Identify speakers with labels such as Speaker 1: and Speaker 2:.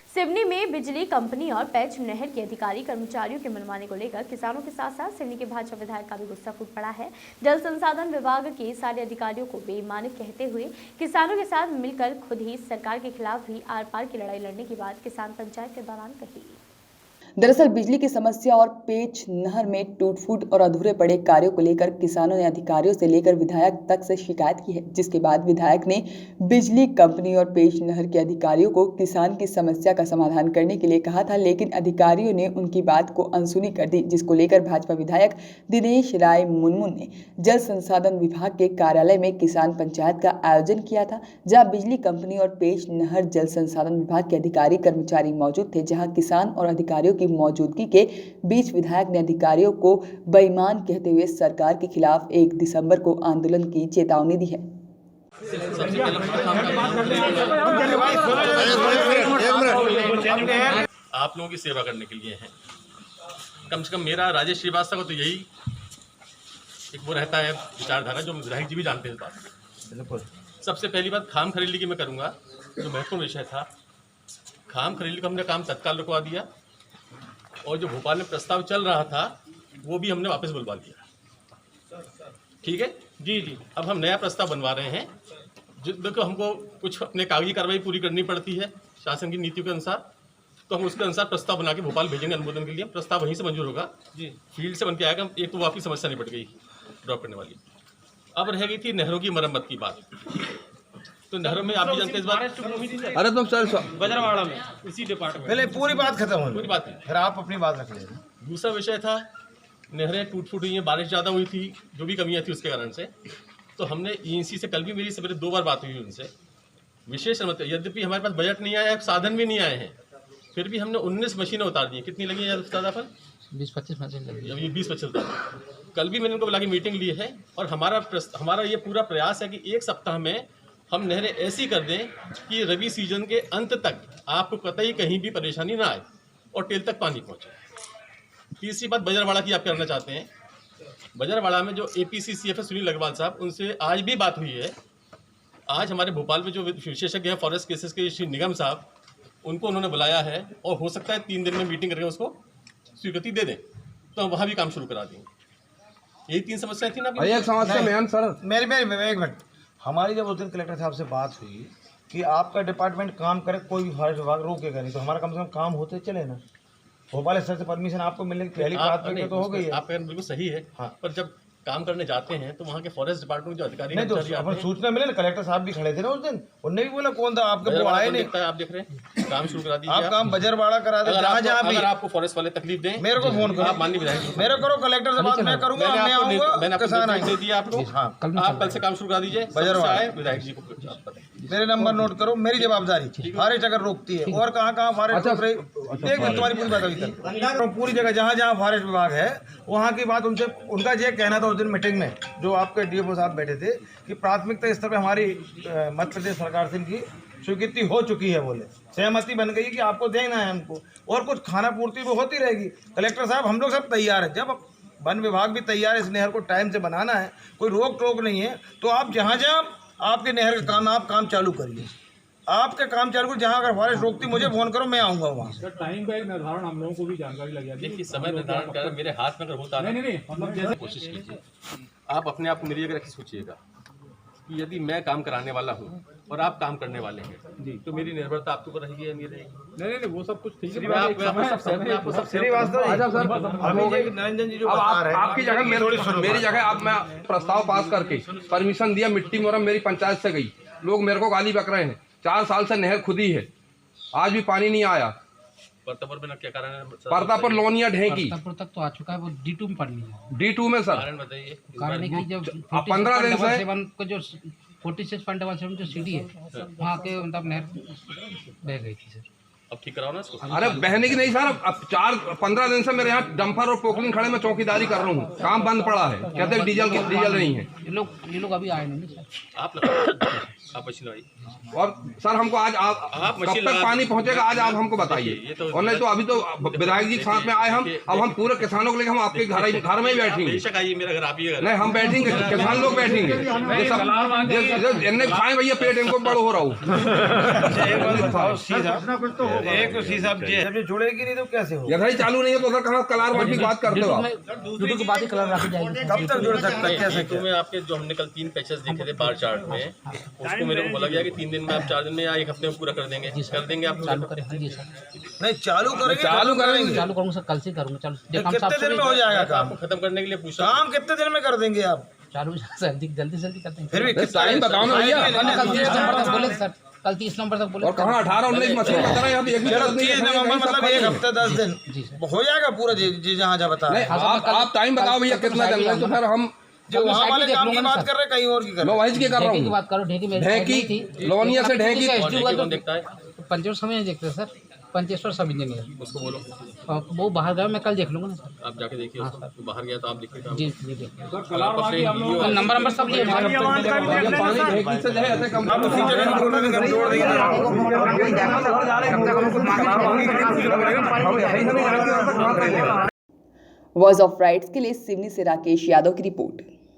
Speaker 1: सिवनी में बिजली कंपनी और पैच नहर के अधिकारी कर्मचारियों के मनमाने को लेकर किसानों के साथ साथ सिवनी के भाजपा विधायक का भी गुस्सा फूट पड़ा है। जल संसाधन विभाग के सारे अधिकारियों को बेईमान कहते हुए किसानों के साथ मिलकर खुद ही सरकार के खिलाफ भी आर पार की लड़ाई लड़ने की बात किसान पंचायत के दौरान कही।
Speaker 2: दरअसल बिजली की समस्या और पेच नहर में टूट फूट और अधूरे पड़े कार्यों को लेकर किसानों ने अधिकारियों से लेकर विधायक तक से शिकायत की है, जिसके बाद विधायक ने बिजली कंपनी और पेच नहर के अधिकारियों को किसान की समस्या का समाधान करने के लिए कहा था, लेकिन अधिकारियों ने उनकी बात को अनसुनी कर दी, जिसको लेकर भाजपा विधायक दिनेश राय मुनमुन ने जल संसाधन विभाग के कार्यालय में किसान पंचायत का आयोजन किया था, जहाँ बिजली कंपनी और पेच नहर जल संसाधन विभाग के अधिकारी कर्मचारी मौजूद थे। जहाँ किसान और अधिकारियों की मौजूदगी के बीच विधायक ने अधिकारियों को बेईमान कहते हुए सरकार के खिलाफ 1 दिसंबर को आंदोलन की चेतावनी दी है।
Speaker 3: आप लोगों की सेवा करने के लिए हैं। कम से कम मेरा राजेश श्रीवास्तव को तो यही एक वो रहता है विचारधारा जो विधायक जी भी जानते हैं। बात सबसे पहली बात खाम खरीदी की मैं करूँगा, जो महत्वपूर्ण विषय था। खाम खरीदी को हमने काम तत्काल रुकवा दिया और जो भोपाल में प्रस्ताव चल रहा था वो भी हमने वापस बुलवा दिया। ठीक है जी जी। अब हम नया प्रस्ताव बनवा रहे हैं। देखो हमको कुछ अपने कागजी कार्रवाई पूरी करनी पड़ती है शासन की नीतियों के अनुसार, तो हम उसके अनुसार प्रस्ताव बना के भोपाल भेजेंगे अनुमोदन के लिए। प्रस्ताव वहीं से मंजूर होगा जी, फील्ड से बन के आएगा। एक तो वो आपकी समस्या निपट गई ड्रॉप करने वाली। अब रह गई थी नहरों की मरम्मत की बात। तो नहरों में आप भी जानते हैं इस बार
Speaker 4: अरे तुम सर
Speaker 3: बजरवाड़ा में इसी डिपार्टमेंट
Speaker 4: पहले पूरी बात खत्म हो,
Speaker 3: पूरी बात
Speaker 4: फिर आप अपनी बात रख लेना।
Speaker 3: दूसरा विषय था नहरें टूट फूट हुई हैं, बारिश ज़्यादा हुई थी, जो भी कमियां थी उसके कारण से। तो हमने ईएनसी से कल भी मेरी सवेरे 2 बार बात हुई उनसे। विशेष अनुमति, यद्यपि हमारे पास बजट नहीं आया है, साधन भी नहीं आए हैं, फिर भी हमने 19 मशीनें उतार दी। कितनी लगी है दादाफल?
Speaker 5: 20-25 मशीन लगी।
Speaker 3: अब ये 20-25 चलता है। कल भी मैंने उनको बुला के मीटिंग ली है और हमारा ये पूरा प्रयास है कि 1 सप्ताह में हम नहरें ऐसी कर दें कि रबी सीजन के अंत तक आपको कतई कहीं भी परेशानी ना आए और टेल तक पानी पहुंचे। तीसरी बात बजरवाड़ा की आप करना चाहते हैं। बजरवाड़ा में जो APCCF है सुनील अग्रवाल साहब, उनसे आज भी बात हुई है। आज हमारे भोपाल में जो विशेषज्ञ हैं फॉरेस्ट केसेस के श्री निगम साहब, उनको उन्होंने बुलाया है और हो सकता है 3 दिन में मीटिंग करके उसको स्वीकृति दे दें, तो हम वहाँ भी काम शुरू करा देंगे। यही 3 समस्याएं थी ना।
Speaker 4: एक समस्या मैम सर मेरी 1 मिनट, हमारी जब उस दिन कलेक्टर साहब से बात हुई कि आपका डिपार्टमेंट काम करे, कोई भी फॉरेस्ट विभाग रोकेगा नहीं, तो हमारा कम से कम काम होते चले ना। भोपाल स्तर से परमिशन आपको मिलने की पहली बात तो हो गई है।
Speaker 3: आप बिल्कुल सही है। हाँ। पर जब काम करने जाते हैं तो वहाँ के फॉरेस्ट डिपार्टमेंट जो अधिकारी
Speaker 4: नहीं, तो अपन सूचना मिले ना, कलेक्टर साहब भी खड़े थे ना उस दिन, उन्होंने भी बोला कौन था आपके वो आए नहीं।
Speaker 3: आप देख रहे हैं काम शुरू करा दीजिए।
Speaker 4: आप काम बजरवाड़ा करा दे, जहाँ भी
Speaker 3: आपको फॉरेस्ट वाले तकलीफ दें मेरे
Speaker 4: को फोन करो,
Speaker 3: आप माननीय विधायक
Speaker 4: मेरे करो, कलेक्टर से बात मैं करूंगा, मैं आऊंगा,
Speaker 3: मैंने
Speaker 4: किसान
Speaker 3: आपको दे दिया आपको। आप कल से काम शुरू करा दीजिए। बजरवाड़ा विधायक जी को
Speaker 4: मेरे नंबर नोट करो, मेरी जवाबदारी। फॉरेस्ट अगर रोकती है और कहाँ फॉरेस्ट रोक रही, एक मिनट तुम्हारी पूरी बात अभी तक पूरी जगह जहाँ फॉरेस्ट विभाग है वहाँ की बात उनसे, उनका ये कहना था उस दिन मीटिंग में जो आपके DFO साहब बैठे थे कि प्राथमिकता स्तर पर हमारी मध्य प्रदेश सरकार से इनकी स्वीकृति हो चुकी है, बोले सहमति बन गई कि आपको देना है हमको, और कुछ खाना पूर्ति भी होती रहेगी। कलेक्टर साहब हम लोग सब तैयार हैं, जब वन विभाग भी तैयार है इस नहर को टाइम से बनाना है, कोई रोक टोक नहीं है, तो आप जहाँ आपके नहर का काम आप काम चालू करिए, आपके काम चालू करिए। जहाँ अगर फॉरेस्ट रोकती मुझे फोन करो, मैं आऊँगा वहाँ।
Speaker 6: टाइम का निर्धारण हम लोगों को भी जानकारी लग जाती है।
Speaker 3: देखिए समय निर्धारण कर मेरे हाथ में अगर होता है
Speaker 6: नहीं मतलब जैसे
Speaker 3: कोशिश कीजिए। आप अपने आप को मेरी जगह रख सोचिएगा कि यदि मैं काम कराने वाला हूँ और आप काम करने वाले हैं जी, तो मेरी निर्भरता आपके ऊपर रहेगी या नहीं रहेगी?
Speaker 6: नहीं वो सब कुछ ठीक है।
Speaker 4: निरंजन जी जो
Speaker 7: आपकी जगह मेरी जगह आप, मैं प्रस्ताव पास करके परमिशन दिया, मिट्टी मोरम मेरी पंचायत से गई, लोग मेरे को गाली बक रहे हैं। 4 साल से नहर खुदी है, आज भी पानी नहीं आया।
Speaker 3: परतापुर में क्या कारण है?
Speaker 7: परतापुर लोनिया ढेंकी
Speaker 5: परतापुर तक तो आ चुका है, वो D2 में पड़नी है।
Speaker 7: D2 में सर
Speaker 3: कारण बताइए।
Speaker 5: कारण है कि जब
Speaker 7: 15 दिन से
Speaker 5: को जो 46.17 जो सीढ़ी है वहाँ के मतलब नहर बह गई थी सर।
Speaker 3: अब ठीक कराओ ना इसको।
Speaker 7: अरे बहने की नहीं सर, अब 4-15 दिन से मेरे यहाँ डंपर और पोकलिंग खड़े में चौकीदारी कर रहा हूँ, काम बंद पड़ा है, कहते हैं डीजल नहीं है।
Speaker 5: ये लोग अभी आए नहीं सर।
Speaker 3: आप आप मशीन लगाइए।
Speaker 7: और सर हमको आज
Speaker 3: आप
Speaker 7: कब
Speaker 3: मशीन
Speaker 7: तक
Speaker 3: लगा-
Speaker 7: पानी पहुंचेगा आज आप हमको
Speaker 3: ये
Speaker 7: बताइए।
Speaker 3: तो-
Speaker 7: और नहीं तो अभी तो विधायक जी के साथ में आए हम, अब हम पूरे किसानों को लेकर हम आपके घर में ही बैठेंगे।
Speaker 3: बेशक आइए, मेरा घर आप ही घर है।
Speaker 7: नहीं हम बैठेंगे, किसान लोग बैठेंगे। ये सब इनने खाए भैया पेट इनको बड़ो हो रहा हूँ।
Speaker 4: एक शीशा जब ये जुड़ेगी नहीं तो कैसे हो?
Speaker 7: यदि चालू नहीं है तो सर कहाँ कलार बांट की बात करते हो आप?
Speaker 5: ड्यूटी के बाद ही कलर रखी जाएगी।
Speaker 4: कब तक जुड़ सकता है? कैसे
Speaker 3: तो मैं आपके जो हमने कल 3 पैचेस देखे थे बार चार्ट में, उसको मेरे को बोला गया कि 3 दिन में आप 4 दिन में या 1 हफ्ते में पूरा कर देंगे। कर देंगे आप?
Speaker 5: चालू करें, हाँ जी सर,
Speaker 4: नहीं चालू करेंगे,
Speaker 7: चालू करेंगे।
Speaker 5: चालू करूँगा सर, कल से करूँगा चालू।
Speaker 4: कितने दिन में हो जाएगा काम?
Speaker 3: आपको खत्म करने के लिए पूछा।
Speaker 4: काम कितने दिन में कर देंगे आप?
Speaker 5: चालू जल्दी जल्दी करते हैं।
Speaker 4: फिर भी
Speaker 7: टाइम बताओ ना भैया।
Speaker 5: कल 30 नंबर तक बोले सर, कल 30 नंबर तक बोले।
Speaker 7: और कहाँ 18-19 मछली बता रहे हैं अभी? एक भी
Speaker 4: चलो
Speaker 7: तरफ नहीं
Speaker 4: 30
Speaker 7: है,
Speaker 4: नवंबर
Speaker 7: सब
Speaker 4: मतलब
Speaker 7: खाली
Speaker 4: 1
Speaker 7: है।
Speaker 4: हफ्ते 10 दिन
Speaker 5: जी सर।
Speaker 4: हो जाएगा पूरा जी जहाँ जहाँ बता रहे
Speaker 7: नहीं
Speaker 4: हैं।
Speaker 7: आप टाइम बताओ भैया कितना चल रहा है, तो फिर हम
Speaker 4: जो वहाँ वाले काम की बात कर रहे हैं कहीं और की कर रहे
Speaker 7: मैं वही के कर रहा
Speaker 5: ढेकी की
Speaker 7: हूँ।
Speaker 5: बात करो, ढेकी मेरी
Speaker 7: ढेकी,
Speaker 5: साइड नहीं थी।
Speaker 7: लोनिया से ढेकी।
Speaker 3: कौन देखता है?
Speaker 5: पंचेश्वर समय नहीं देखते सर, पंचेश्वर सब इंजीनियर।
Speaker 3: उसको बोलो,
Speaker 5: वो बाहर गए, मैं कल देख लूंगा ना सर।
Speaker 3: आप जाके देखिए उसको। तो बाहर गया तो आप देखिए काम।
Speaker 5: जी जी देखिए।
Speaker 6: कलार बाकी हम लोग
Speaker 5: कल नंबर सब लिए
Speaker 7: पानी ढेकी से जो है ऐसे कम
Speaker 4: हैं। आप उसी जगह में बोलोगे कि हम जोड़ देंगे।
Speaker 2: वॉइस ऑफ राइट्स के लिए सिवनी से राकेश यादव की रिपोर्ट।